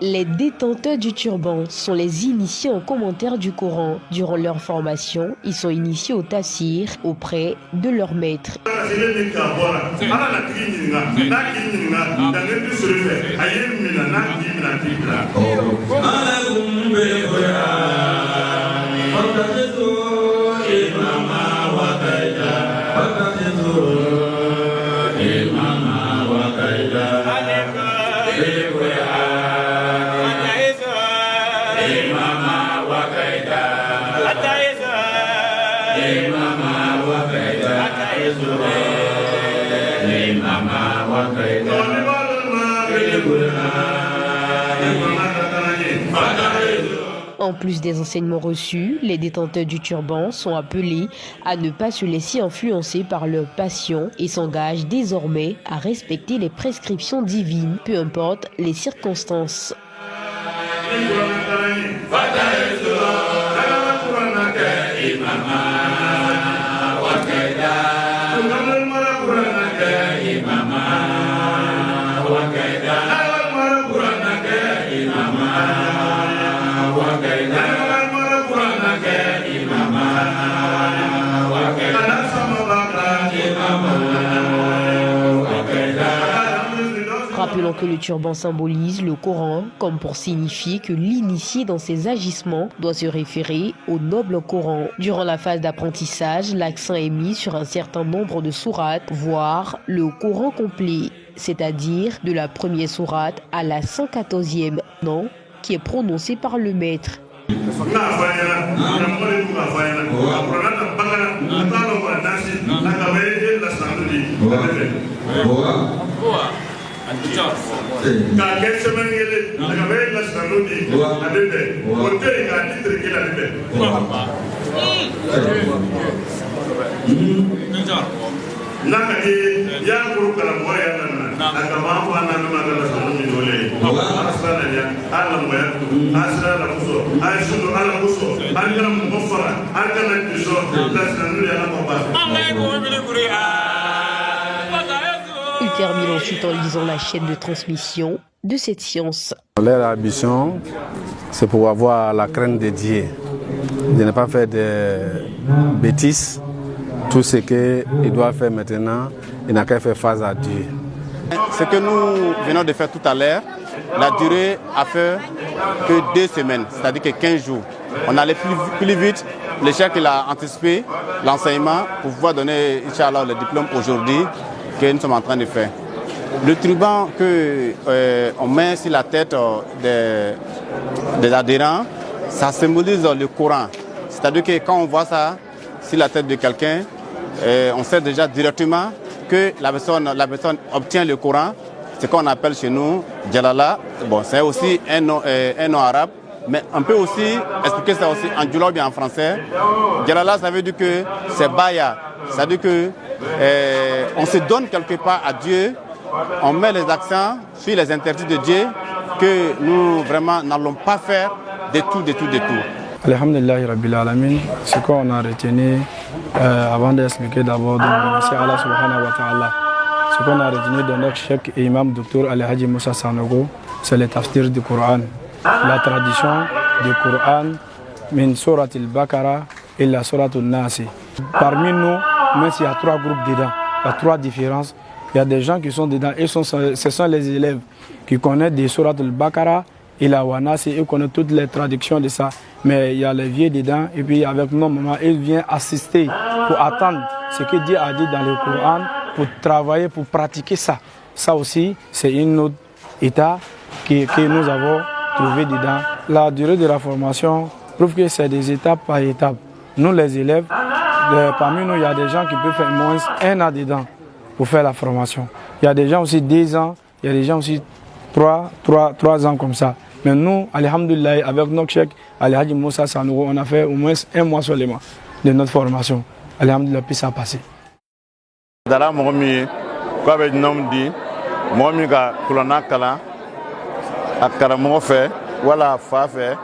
Les détenteurs du turban sont les initiés en commentaire du Coran. Durant leur formation, ils sont initiés au tafsir auprès de leur maître. En plus des enseignements reçus, les détenteurs du turban sont appelés à ne pas se laisser influencer par leur passion et s'engagent désormais à respecter les prescriptions divines, peu importe les circonstances. Rappelons que le turban symbolise le Coran, comme pour signifier que l'initié dans ses agissements doit se référer au noble Coran. Durant la phase d'apprentissage, l'accent est mis sur un certain nombre de sourates, voire le Coran complet, c'est-à-dire de la première sourate à la 114e, nom qui est prononcé par le maître. Il termine ensuite en lisant la chaîne de transmission de cette science. Leur ambition, c'est pour avoir la crainte de Dieu, de ne pas faire de bêtises. Tout ce qu'il doit faire maintenant, il n'a qu'à faire face à Dieu. Ce que nous venons de faire tout à l'heure, la durée a fait que 2 semaines, c'est-à-dire que 15 jours. On allait plus vite. Le chef il a anticipé l'enseignement pour pouvoir donner, Inch'Allah, le diplôme aujourd'hui que nous sommes en train de faire. Le turban qu'on met sur la tête des adhérents, ça symbolise le Coran. C'est-à-dire que quand on voit ça sur la tête de quelqu'un, on sait déjà directement que la personne obtient le Coran, ce qu'on appelle chez nous Jalala. Bon, c'est aussi un nom arabe, mais on peut aussi expliquer ça aussi en djula ou bien en français. Jalala, ça veut dire que c'est Baya. Ça veut dire que on se donne quelque part à Dieu, on met les accents sur les interdits de Dieu que nous vraiment n'allons pas faire de tout. Alhamdulillah Rabbil Alamin, ce qu'on a retenu avant d'expliquer d'abord de remercier Allah Subhanahu wa Ta'ala. Ce qu'on a retenu de notre chef et imam Dr Ali Haji Moussa Sanogo, c'est le tafsir du Coran. La tradition du Coran, min surat al-Baqarah et la surat al-Nasi. Parmi nous, même s'il y a 3 groupes dedans, il y a 3 différences. Il y a des gens qui sont dedans et ce sont les élèves qui connaissent des surat al-Baqarah et la Wanasi, ils connaissent toutes les traductions de ça. Mais il y a les vieux dedans et puis avec nos mamans, ils viennent assister pour attendre ce que Dieu a dit dans le Coran, pour travailler, pour pratiquer ça. Ça aussi, c'est une autre état que nous avons trouvé dedans. La durée de la formation prouve que c'est des étapes par étapes. Nous, les élèves, parmi nous, il y a des gens qui peuvent faire moins 1 an dedans pour faire la formation. Il y a des gens aussi 2 ans, il y a des gens aussi 3 ans comme ça. Mais nous, alhamdoulilah, avec notre chef, Al-Haji Moussa Sanogo, on a fait au moins 1 mois seulement de notre formation. Alhamdoulilah, puis ça a passé. Dara Momi, quoi avec nom dit, Momi ka kulana kala, akara mo fait, voilà fa fait,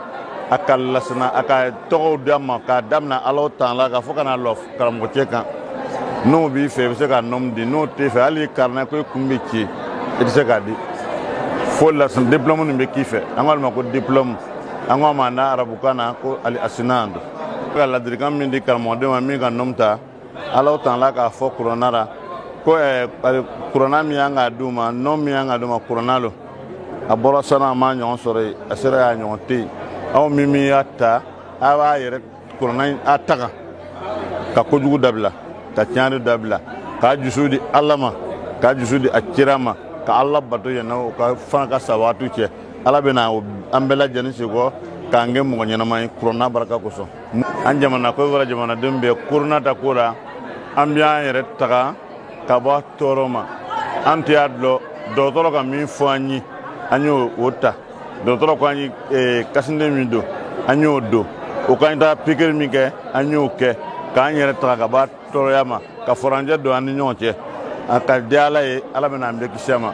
akal lasna, akal toro dama, ka damna alo tan la ka fokana lof, karamotie kan. Nous bi fait, c'est ka nom dit, nous te fait ali karna ko kumbiki, et c'est ka dit. fo la san diplôme ni be kife an ma ko diplôme an ma na arabukana ko al asnad ka la dirigam min di kalmo de ma mi ga nomta ala tan la ka fo coronara ko corona mi anga duma no mi anga duma coronalo abora sana ma nyon sore asira ya nyon te aw mimi yatta awa yere corona ataka ka kojugu dabla ka tianu dabla ka jusudi allama ka jusudi akirama ka Allah bato yana ka fana ka sawatu ce ala bena ambela jani sigo ka nge mo nyana mai corona baraka ko so an jamana ko wala jamana dembe corona ta kura ambiya yere taka ka ba toroma anti adlo do toro ka mi fanyi anyo wota do toro ko anyi kasinde mi do anyo do o kan ta piker mi ke anyo ke ka yere taka ka ba toro yama ka foranja do an nyonche aka diala e ala bena ambe kishama